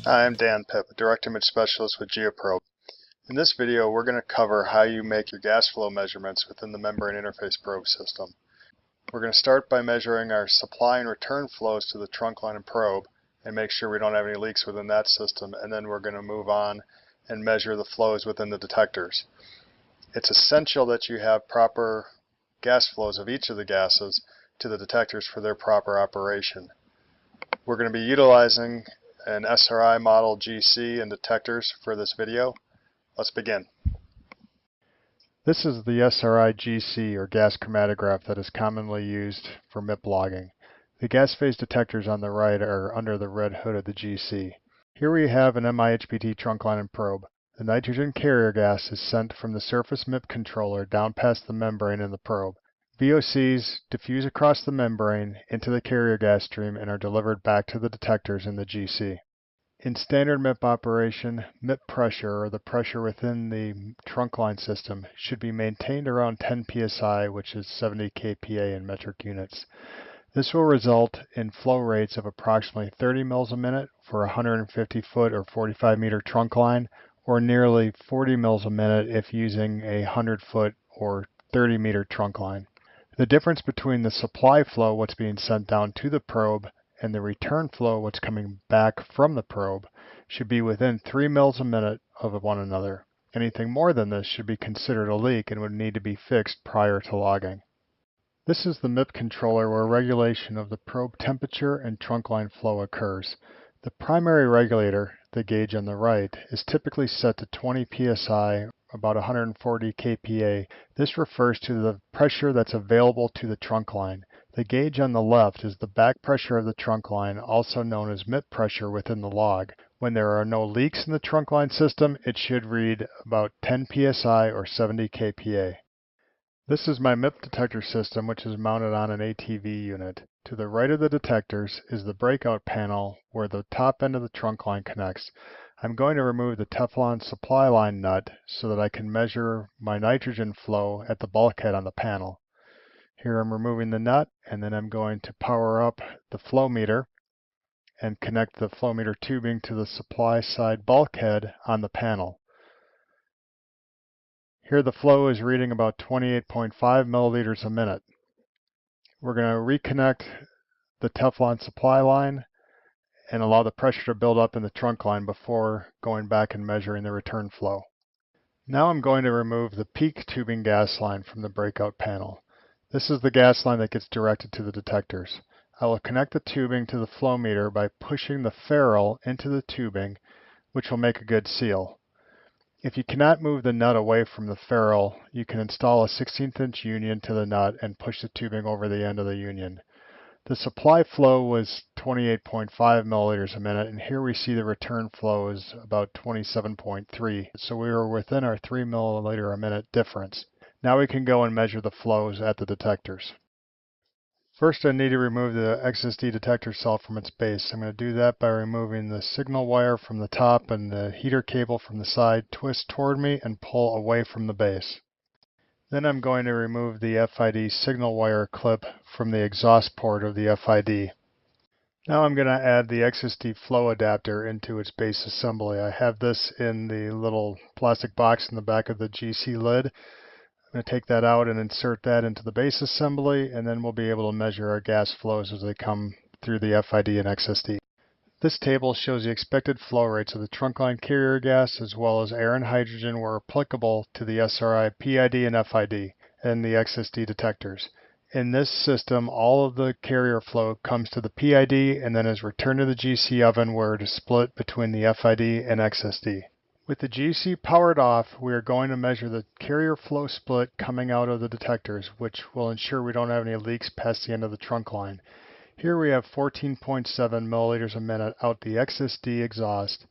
Hi, I'm Dan Pipp, a Direct Image Specialist with Geoprobe. In this video, we're going to cover how you make your gas flow measurements within the membrane interface probe system. We're going to start by measuring our supply and return flows to the trunk line and probe and make sure we don't have any leaks within that system, and then we're going to move on and measure the flows within the detectors. It's essential that you have proper gas flows of each of the gases to the detectors for their proper operation. We're going to be utilizing an SRI model GC and detectors for this video. Let's begin. This is the SRI GC or gas chromatograph that is commonly used for MIP logging. The gas phase detectors on the right are under the red hood of the GC. Here we have an MIHPT trunk line and probe. The nitrogen carrier gas is sent from the surface MIP controller down past the membrane in the probe. VOCs diffuse across the membrane into the carrier gas stream and are delivered back to the detectors in the GC. In standard MIP operation, MIP pressure, or the pressure within the trunk line system, should be maintained around 10 psi, which is 70 kPa in metric units. This will result in flow rates of approximately 30 mils a minute for a 150 foot or 45 meter trunk line, or nearly 40 mils a minute if using a 100 foot or 30 meter trunk line. The difference between the supply flow, what's being sent down to the probe, and the return flow, what's coming back from the probe, should be within 3 mils a minute of one another. Anything more than this should be considered a leak and would need to be fixed prior to logging. This is the MIP controller where regulation of the probe temperature and trunk line flow occurs. The primary regulator, the gauge on the right, is typically set to 20 psi, about 140 kPa. This refers to the pressure that's available to the trunk line. The gauge on the left is the back pressure of the trunk line, also known as MIP pressure within the log. When there are no leaks in the trunk line system, it should read about 10 psi or 70 kPa. This is my MIP detector system, which is mounted on an ATV unit. To the right of the detectors is the breakout panel where the top end of the trunk line connects. I'm going to remove the Teflon supply line nut so that I can measure my nitrogen flow at the bulkhead on the panel. Here I'm removing the nut, and then I'm going to power up the flow meter and connect the flow meter tubing to the supply side bulkhead on the panel. Here the flow is reading about 28.5 milliliters a minute. We're going to reconnect the Teflon supply line and allow the pressure to build up in the trunk line before going back and measuring the return flow. Now I'm going to remove the peak tubing gas line from the breakout panel. This is the gas line that gets directed to the detectors. I will connect the tubing to the flow meter by pushing the ferrule into the tubing, which will make a good seal. If you cannot move the nut away from the ferrule, you can install a 16th inch union to the nut and push the tubing over the end of the union. The supply flow was 28.5 milliliters a minute, and here we see the return flow is about 27.3, so we were within our 3 milliliter a minute difference. Now we can go and measure the flows at the detectors. First, I need to remove the XSD detector cell from its base. I'm going to do that by removing the signal wire from the top and the heater cable from the side, twist toward me, and pull away from the base. Then I'm going to remove the FID signal wire clip from the exhaust port of the FID. Now I'm going to add the XSD flow adapter into its base assembly. I have this in the little plastic box in the back of the GC lid. I'm going to take that out and insert that into the base assembly, and then we'll be able to measure our gas flows as they come through the FID and XSD. This table shows the expected flow rates of the trunk line carrier gas as well as air and hydrogen where applicable to the SRI PID and FID and the XSD detectors. In this system, all of the carrier flow comes to the PID and then is returned to the GC oven where it is split between the FID and XSD. With the GC powered off, we are going to measure the carrier flow split coming out of the detectors, which will ensure we don't have any leaks past the end of the trunk line. Here we have 14.7 milliliters a minute out the XSD exhaust.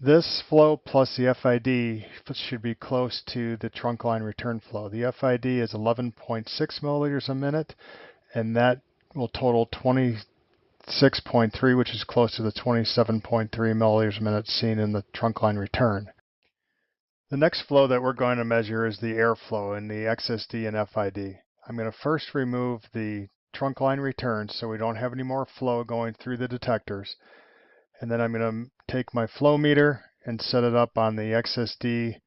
This flow plus the FID should be close to the trunk line return flow. The FID is 11.6 milliliters a minute, and that will total 26.3, which is close to the 27.3 milliliters a minute seen in the trunk line return. The next flow that we're going to measure is the airflow in the XSD and FID. I'm going to first remove the trunk line returns so we don't have any more flow going through the detectors. And then I'm going to take my flow meter and set it up on the XSD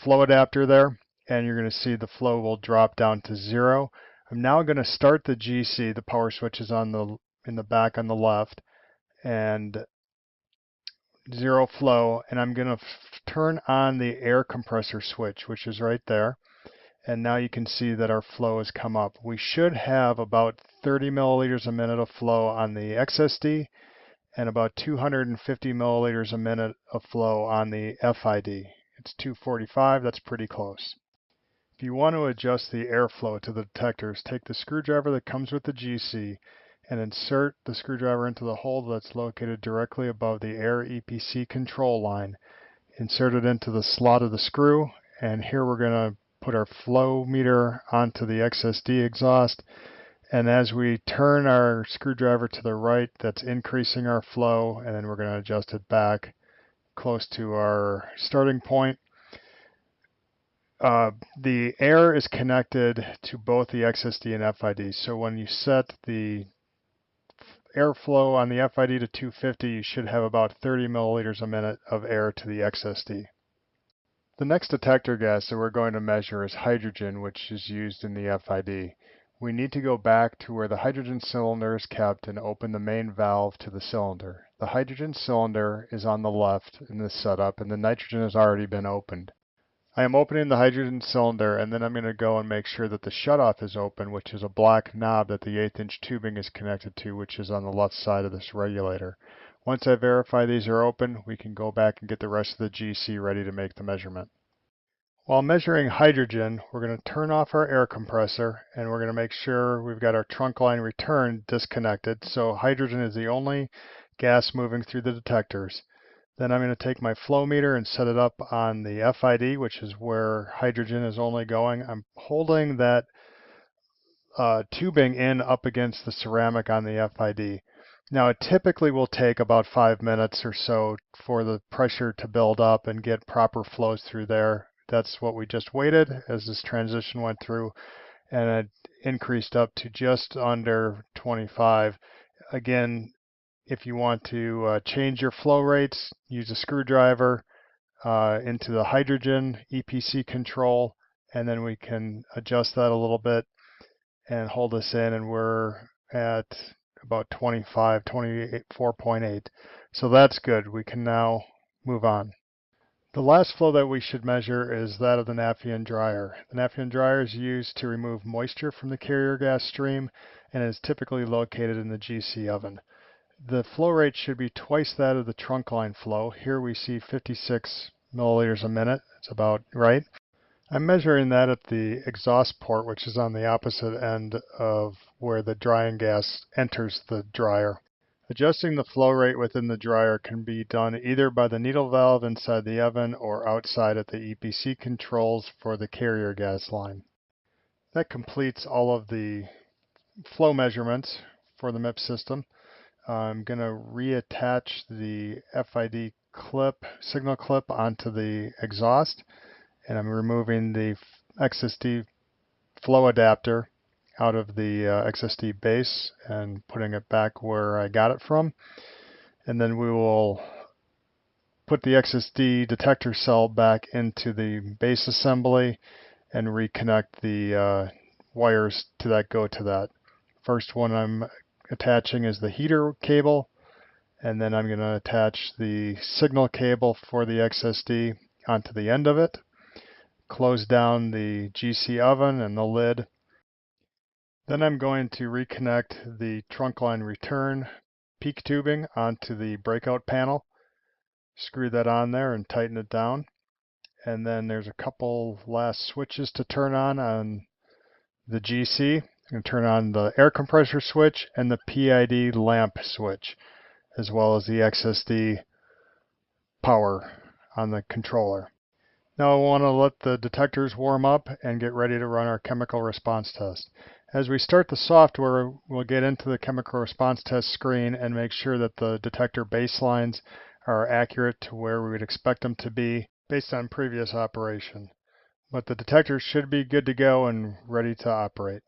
flow adapter there, and you're going to see the flow will drop down to 0. I'm now going to start the GC, the power switch is in the back on the left, and 0 flow, and I'm going to turn on the air compressor switch, which is right there. And now you can see that our flow has come up. We should have about 30 milliliters a minute of flow on the XSD and about 250 milliliters a minute of flow on the FID. It's 245, that's pretty close. If you want to adjust the airflow to the detectors, take the screwdriver that comes with the GC and insert the screwdriver into the hole that's located directly above the air EPC control line. Insert it into the slot of the screw, and here we're going to put our flow meter onto the XSD exhaust, and as we turn our screwdriver to the right, that's increasing our flow, and then we're going to adjust it back close to our starting point. The air is connected to both the XSD and FID, so when you set the airflow on the FID to 250, you should have about 30 milliliters a minute of air to the XSD. The next detector gas that we're going to measure is hydrogen, which is used in the FID. We need to go back to where the hydrogen cylinder is kept and open the main valve to the cylinder. The hydrogen cylinder is on the left in this setup, and the nitrogen has already been opened. I am opening the hydrogen cylinder, and then I'm going to go and make sure that the shutoff is open, which is a black knob that the 1/8-inch tubing is connected to, which is on the left side of this regulator. Once I verify these are open, we can go back and get the rest of the GC ready to make the measurement. While measuring hydrogen, we're going to turn off our air compressor, and we're going to make sure we've got our trunk line return disconnected, so hydrogen is the only gas moving through the detectors. Then I'm going to take my flow meter and set it up on the FID, which is where hydrogen is only going. I'm holding that tubing in up against the ceramic on the FID. Now it typically will take about 5 minutes or so for the pressure to build up and get proper flows through there. That's what we just waited as this transition went through, and it increased up to just under 25. Again, if you want to change your flow rates, use a screwdriver into the hydrogen EPC control, and then we can adjust that a little bit and hold this in, and we're at about 25, 24.8. So that's good. We can now move on. The last flow that we should measure is that of the Nafion dryer. The Nafion dryer is used to remove moisture from the carrier gas stream and is typically located in the GC oven. The flow rate should be twice that of the trunk line flow. Here we see 56 milliliters a minute. It's about right. I'm measuring that at the exhaust port, which is on the opposite end of where the drying gas enters the dryer. Adjusting the flow rate within the dryer can be done either by the needle valve inside the oven or outside at the EPC controls for the carrier gas line. That completes all of the flow measurements for the MIP system. I'm going to reattach the FID signal clip onto the exhaust, and I'm removing the XSD flow adapter out of the XSD base and putting it back where I got it from. And then we will put the XSD detector cell back into the base assembly and reconnect the wires that go to that. First one I'm attaching is the heater cable, and then I'm going to attach the signal cable for the XSD onto the end of it, close down the GC oven and the lid. Then I'm going to reconnect the trunk line return peak tubing onto the breakout panel, screw that on there and tighten it down. And then there's a couple last switches to turn on the GC. I'm going to turn on the air compressor switch and the PID lamp switch, as well as the XSD power on the controller. Now I want to let the detectors warm up and get ready to run our chemical response test. As we start the software, we'll get into the chemical response test screen and make sure that the detector baselines are accurate to where we would expect them to be based on previous operation. But the detectors should be good to go and ready to operate.